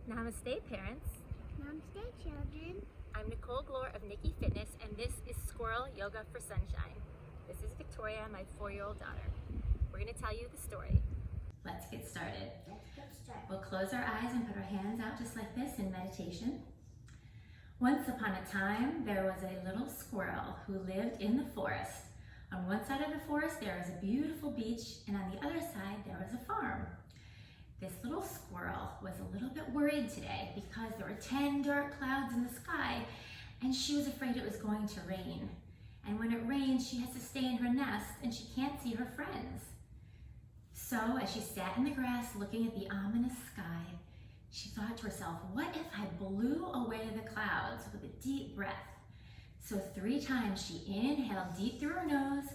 Namaste, parents. Namaste, children. I'm Nicole Glore of Nikkifitness, and this is Squirrel Yoga for Sunshine. This is Victoria, my 4-year-old daughter. We're going to tell you the story. Let's get started. We'll close our eyes and put our hands out just like this in meditation. Once upon a time, there was a little squirrel who lived in the forest. On one side of the forest, there was a beautiful beach, and on the other side, there was a farm. This little squirrel was a little bit worried today because there were 10 dark clouds in the sky, and she was afraid it was going to rain. And when it rains, she has to stay in her nest, and she can't see her friends. So as she sat in the grass looking at the ominous sky, she thought to herself, what if I blew away the clouds with a deep breath? So 3 times she inhaled deep through her nose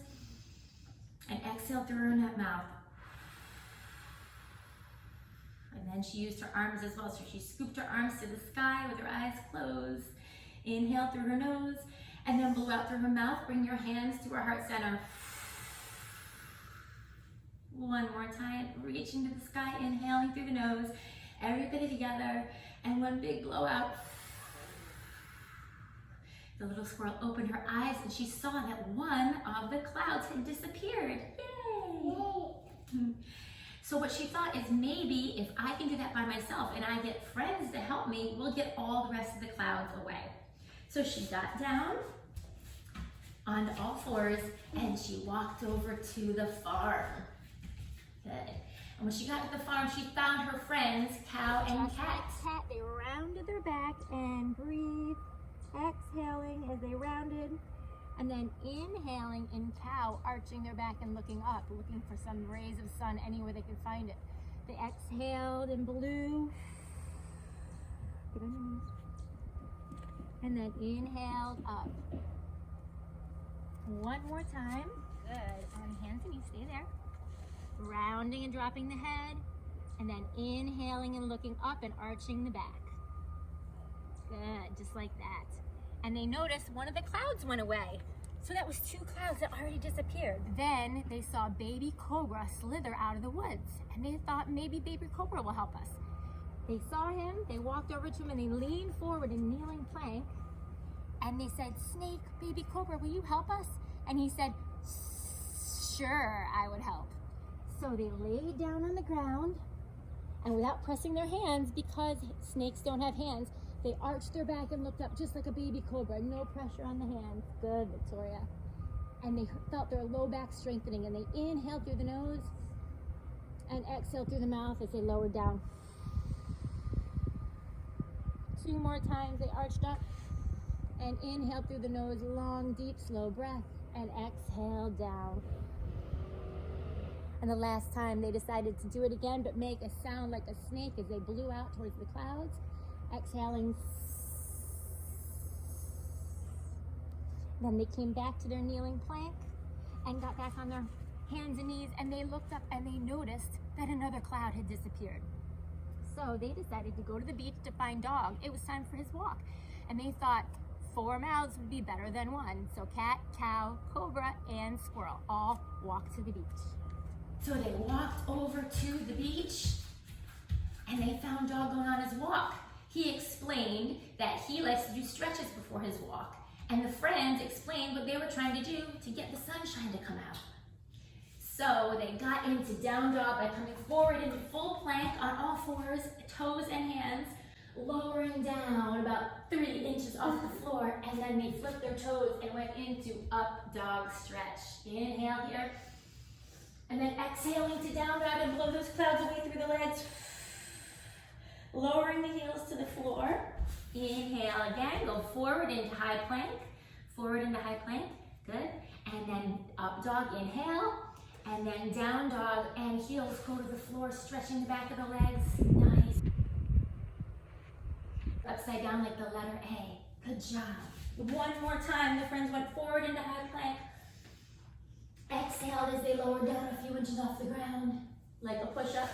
and exhaled through her mouth. And then she used her arms as well, so she scooped her arms to the sky with her eyes closed. Inhaled through her nose, and then blew out through her mouth. Bring your hands to her heart center. One more time, reach into the sky, inhaling through the nose. Everybody together, and one big blowout. The little squirrel opened her eyes, and she saw that one of the clouds had disappeared. Yay! So what she thought is, maybe if I can do that by myself and I get friends to help me, we'll get all the rest of the clouds away. So she got down onto all fours and she walked over to the farm. Good. And when she got to the farm, she found her friends, cow and cat. They rounded their back and breathed, exhaling as they rounded. And then inhaling in cow, arching their back and looking up, looking for some rays of sun anywhere they could find it. They exhaled and blew. And then inhaled up. One more time. Good. On hands and knees, stay there. Rounding and dropping the head. And then inhaling and looking up and arching the back. Good, just like that. And they noticed one of the clouds went away. So that was 2 clouds that already disappeared. Then they saw baby cobra slither out of the woods, and they thought maybe baby cobra will help us. They saw him, they walked over to him, and they leaned forward in kneeling plank, and they said, snake, baby cobra, will you help us? And he said, sure, I would help. So they laid down on the ground, and without pressing their hands, because snakes don't have hands, they arched their back and looked up just like a baby cobra. No pressure on the hands. Good, Victoria. And they felt their low back strengthening, and they inhaled through the nose and exhaled through the mouth as they lowered down. 2 more times they arched up and inhaled through the nose, long, deep, slow breath, and exhaled down. And the last time they decided to do it again, but make a sound like a snake as they blew out towards the clouds. Exhaling. Then they came back to their kneeling plank and got back on their hands and knees, and they looked up and they noticed that another cloud had disappeared. So they decided to go to the beach to find Dog. It was time for his walk. And they thought 4 mouths would be better than 1. So cat, cow, cobra, and squirrel all walked to the beach. So they walked over to the beach and they found Dog going on his walk. He explained that he likes to do stretches before his walk, and the friends explained what they were trying to do to get the sunshine to come out. So they got into down dog by coming forward into full plank on all fours, toes and hands, lowering down about 3 inches off the floor, and then they flipped their toes and went into up dog stretch. Inhale here, and then exhaling to down dog and blow those clouds away through the legs. Lowering the heels to the floor. Inhale again, go forward into high plank. Forward into high plank, good. And then up dog, inhale. And then down dog and heels go to the floor, stretching the back of the legs. Nice. Upside down like the letter A. Good job. One more time, the friends went forward into high plank. Exhaled as they lowered down a few inches off the ground, like a push-up.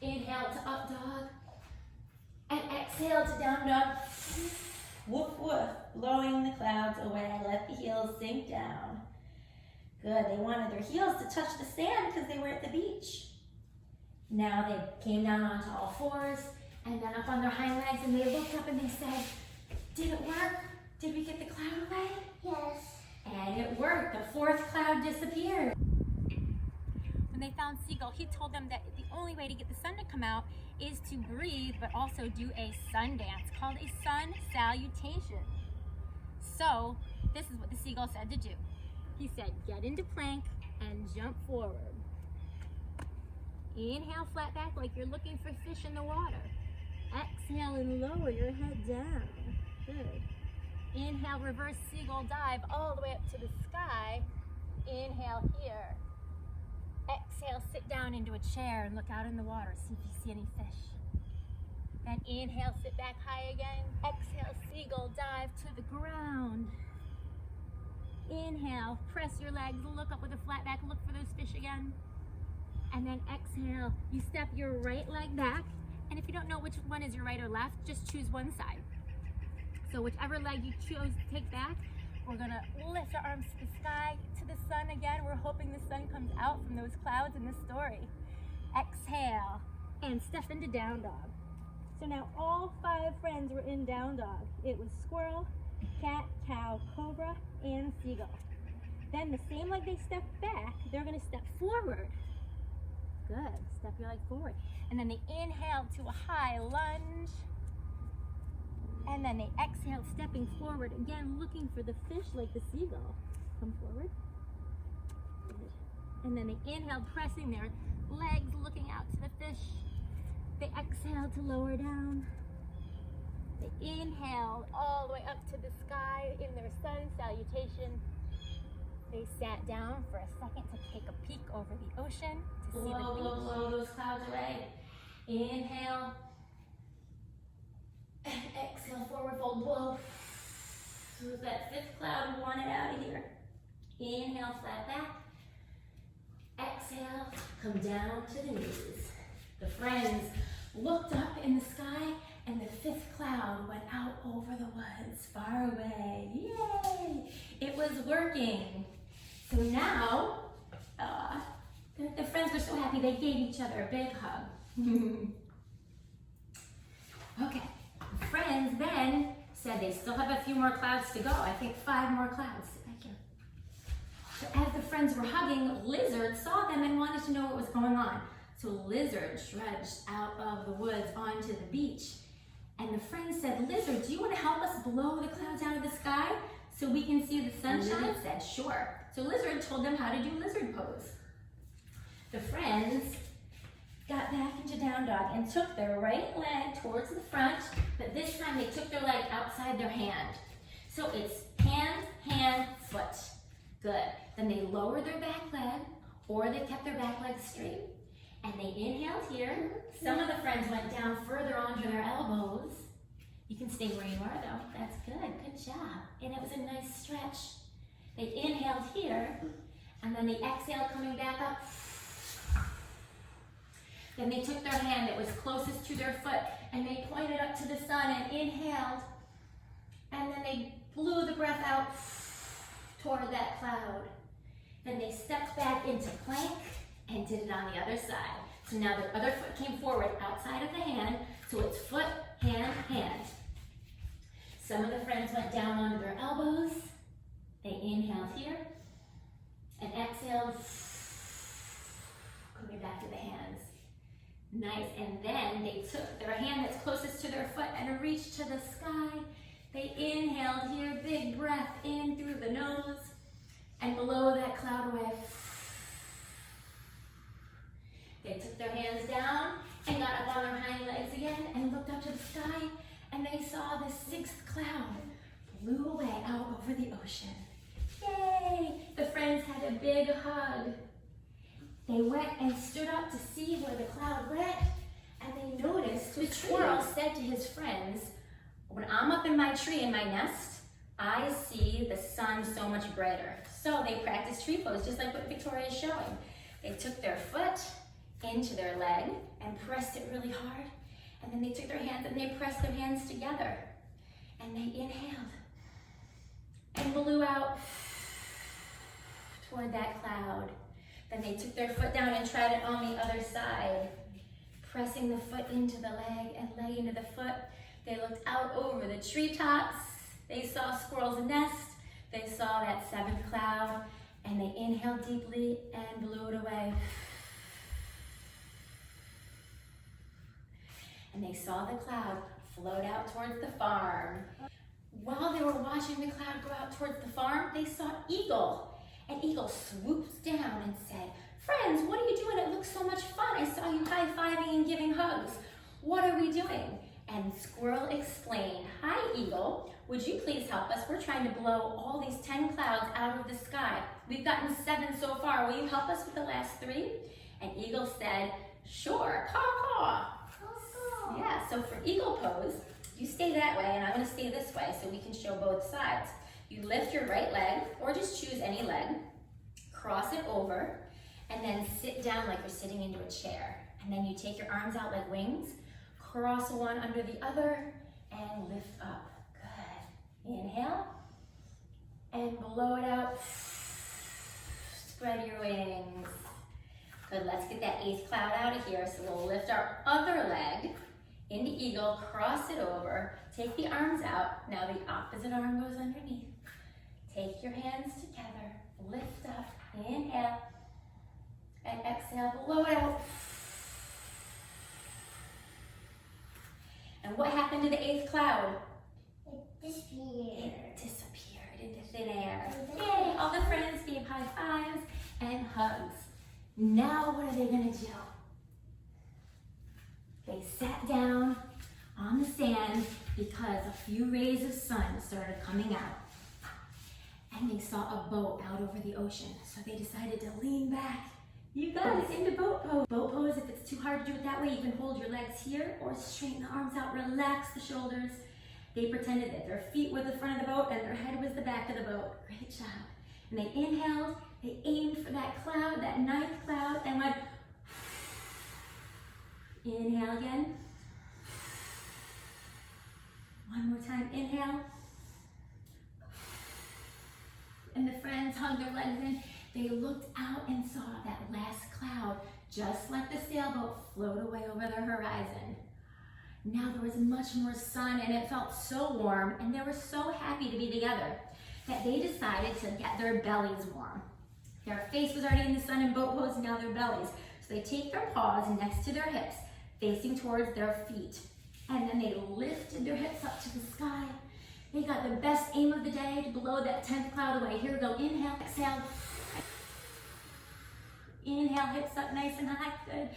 Inhale to up dog. And exhale to down dog. Woof woof, blowing the clouds away. Let the heels sink down. Good, they wanted their heels to touch the sand because they were at the beach. Now they came down onto all fours and then up on their hind legs, and they looked up and they said, did it work? Did we get the cloud away? Yes. And it worked. The fourth cloud disappeared. When they found Seagull, he told them that the only way to get the sun to come out is to breathe, but also do a sun dance called a sun salutation. So this is what the Seagull said to do. He said, get into plank and jump forward. Inhale, flat back like you're looking for fish in the water. Exhale and lower your head down. Good. Inhale, reverse Seagull dive all the way up to the sky. Inhale here. Exhale, sit down into a chair and look out in the water, see if you see any fish. Then inhale, sit back high again. Exhale, Seagull dive to the ground. Inhale, press your legs, look up with a flat back, look for those fish again. And then exhale, you step your right leg back. And if you don't know which one is your right or left, just choose one side. So whichever leg you chose to take back, we're gonna lift our arms to the sky, to the sun again. We're hoping the sun comes out from those clouds in the story. Exhale, and step into down dog. So now all 5 friends were in down dog. It was squirrel, cat, cow, cobra, and seagull. Then the same leg they stepped back, they're gonna step forward. Good, step your leg forward. And then they inhale to a high lunge. And then they exhale, stepping forward, again looking for the fish like the seagull. Come forward. Good. And then they inhale, pressing their legs, looking out to the fish. They exhale to lower down. They inhale all the way up to the sky in their sun salutation. They sat down for a second to take a peek over the ocean to see the beach. Blow those clouds away. Inhale. And exhale, forward fold, blow. So that 5th cloud, we want it out of here. Inhale, flat back. Exhale, come down to the knees. The friends looked up in the sky, and the 5th cloud went out over the woods, far away. Yay! It was working. So now, the friends were so happy they gave each other a big hug. Okay. Friends then said they still have a few more clouds to go. I think 5 more clouds. Sit back here. So as the friends were hugging, Lizard saw them and wanted to know what was going on. So Lizard trudged out of the woods onto the beach. And the friends said, Lizard, do you want to help us blow the clouds out of the sky so we can see the sunshine? Lizard said, sure. So Lizard told them how to do lizard pose. The friends got back into down dog and took their right leg towards the front, but this time they took their leg outside their hand. So it's hand, hand, foot. Good. Then they lowered their back leg, or they kept their back leg straight, and they inhaled here. Some of the friends went down further onto their elbows. You can stay where you are though. That's good. Good job. And it was a nice stretch. They inhaled here, and then they exhaled coming back up. Then they took their hand that was closest to their foot and they pointed up to the sun and inhaled. And then they blew the breath out toward that cloud. Then they stepped back into plank and did it on the other side. So now the other foot came forward outside of the hand. So it's foot, hand, hand. Some of the friends went down onto their elbows. They inhaled here and exhaled, coming back to the hands. Nice, and then they took their hand that's closest to their foot and reached to the sky. They inhaled here, big breath in through the nose, and blow that cloud away. They took their hands down and got up on their hind legs again and looked up to the sky, and they saw the 6th cloud blew away out over the ocean. Yay! The friends had a big hug. They went and stood up to see where the cloud went, and they noticed the squirrel said to his friends, when I'm up in my tree in my nest, I see the sun so much brighter. So they practiced tree pose, just like what Victoria is showing. They took their foot into their leg and pressed it really hard, and then they took their hands and they pressed their hands together, and they inhaled and blew out toward that cloud. Then they took their foot down and tried it on the other side. pressing the foot into the leg and leg into the foot. They looked out over the treetops. They saw squirrel's nest. They saw that seventh cloud, and they inhaled deeply and blew it away. And they saw the cloud float out towards the farm. While they were watching the cloud go out towards the farm, they saw Eagle. And Eagle swoops down and said, "Friends, what are you doing? It looks so much fun. I saw you high-fiving and giving hugs. What are we doing?" And Squirrel explained, "Hi, Eagle. Would you please help us? We're trying to blow all these 10 clouds out of the sky. We've gotten 7 so far. Will you help us with the last 3? And Eagle said, "Sure, caw-caw." Yeah, so for Eagle pose, you stay that way and I'm gonna stay this way so we can show both sides. You lift your right leg, or just choose any leg, cross it over, and then sit down like you're sitting into a chair. And then you take your arms out like wings, cross one under the other, and lift up. Good. Inhale, and blow it out. Spread your wings. Good, let's get that 8th cloud out of here. So we'll lift our other leg into Eagle, cross it over, take the arms out. Now the opposite arm goes underneath. Take your hands together, lift up, inhale, and exhale, blow it out. And what happened to the 8th cloud? It disappeared. It disappeared into thin air. Yay, all the friends gave high fives and hugs. Now what are they gonna do? They sat down on the sand because a few rays of sun started coming out. And they saw a boat out over the ocean. So they decided to lean back. You guys, into boat pose. Boat pose, if it's too hard to do it that way, you can hold your legs here or straighten the arms out, relax the shoulders. They pretended that their feet were the front of the boat and their head was the back of the boat. Great job. And they inhaled, they aimed for that cloud, that 9th cloud, and went. Inhale again. One more time, inhale. And the friends hugged their legs in. They looked out and saw that last cloud, just like the sailboat, float away over the horizon. Now there was much more sun and it felt so warm, and they were so happy to be together that they decided to get their bellies warm. Their face was already in the sun in boat pose, now their bellies. So they take their paws next to their hips, facing towards their feet. And then they lifted their hips up to the sky. They got the best aim of the day to blow that 10th cloud away. Here we go, inhale, exhale. Inhale, hips up nice and high, good.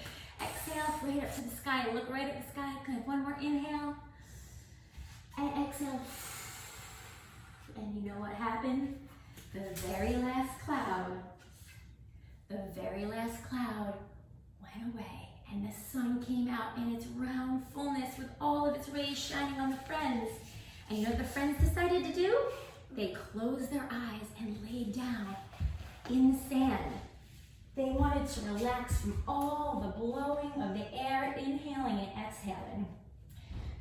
Exhale, right up to the sky. Look right at the sky, good. One more inhale. And exhale. And you know what happened? The very last cloud went away. And the sun came out in its round fullness with all of its rays shining on the friends. And you know what the friends decided to do? They closed their eyes and laid down in the sand. They wanted to relax from all the blowing of the air, inhaling and exhaling.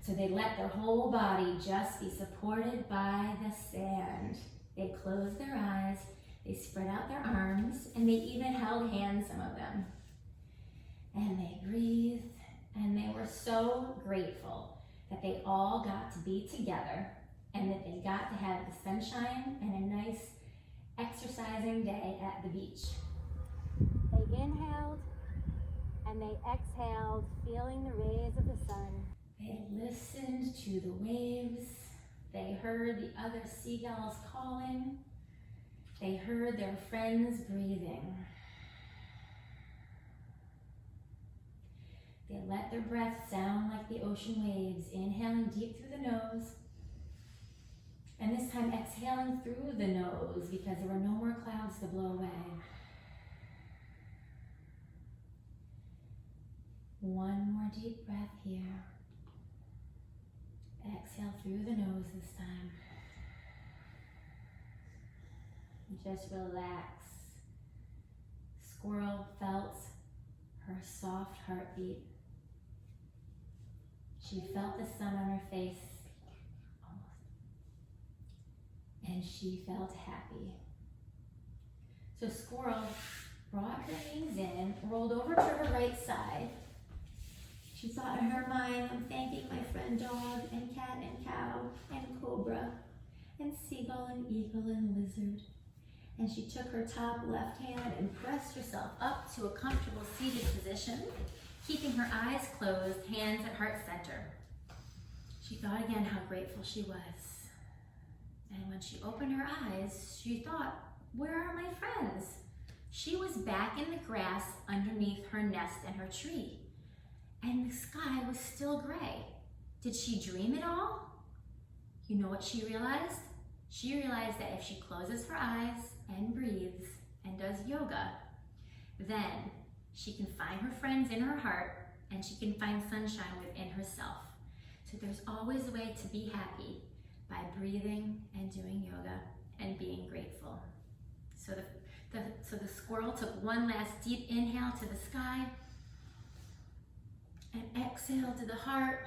So they let their whole body just be supported by the sand. They closed their eyes, they spread out their arms, and they even held hands, some of them. And they breathed, and they were so grateful that they all got to be together and that they got to have the sunshine and a nice exercising day at the beach. They inhaled and they exhaled, feeling the rays of the sun. They listened to the waves. They heard the other seagulls calling. They heard their friends breathing. They let their breath sound like the ocean waves, inhaling deep through the nose, and this time exhaling through the nose because there were no more clouds to blow away. One more deep breath here. Exhale through the nose this time. Just relax. Squirrel felt her soft heartbeat. She felt the sun on her face, almost, and she felt happy. So Squirrel brought her knees in, rolled over to her right side, She thought in her mind, I'm thanking my friend dog and cat and cow and cobra and seagull and eagle and lizard. And she took her top left hand and pressed herself up to a comfortable seated position, keeping her eyes closed, hands at heart center. She thought again how grateful she was. And when she opened her eyes, she thought, where are my friends? She was back in the grass underneath her nest and her tree. And the sky was still gray. Did she dream it all? You know what she realized? She realized that if she closes her eyes and breathes and does yoga, then she can find her friends in her heart and she can find sunshine within herself. So there's always a way to be happy by breathing and doing yoga and being grateful. So the squirrel took one last deep inhale to the sky and exhaled to the heart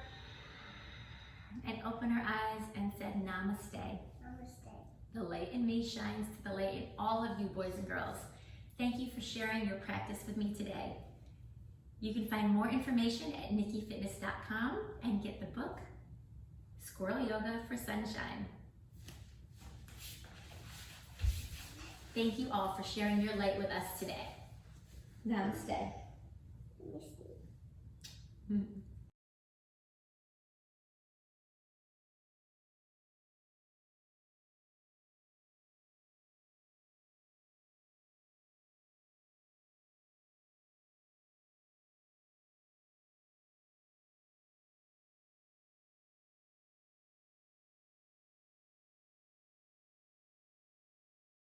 and opened her eyes and said namaste. Namaste. The light in me shines to the light in all of you boys and girls. Thank you for sharing your practice with me today. You can find more information at Nikkifitness.com and get the book, Squirrel Yoga for Sunshine. Thank you all for sharing your light with us today. Namaste. Namaste.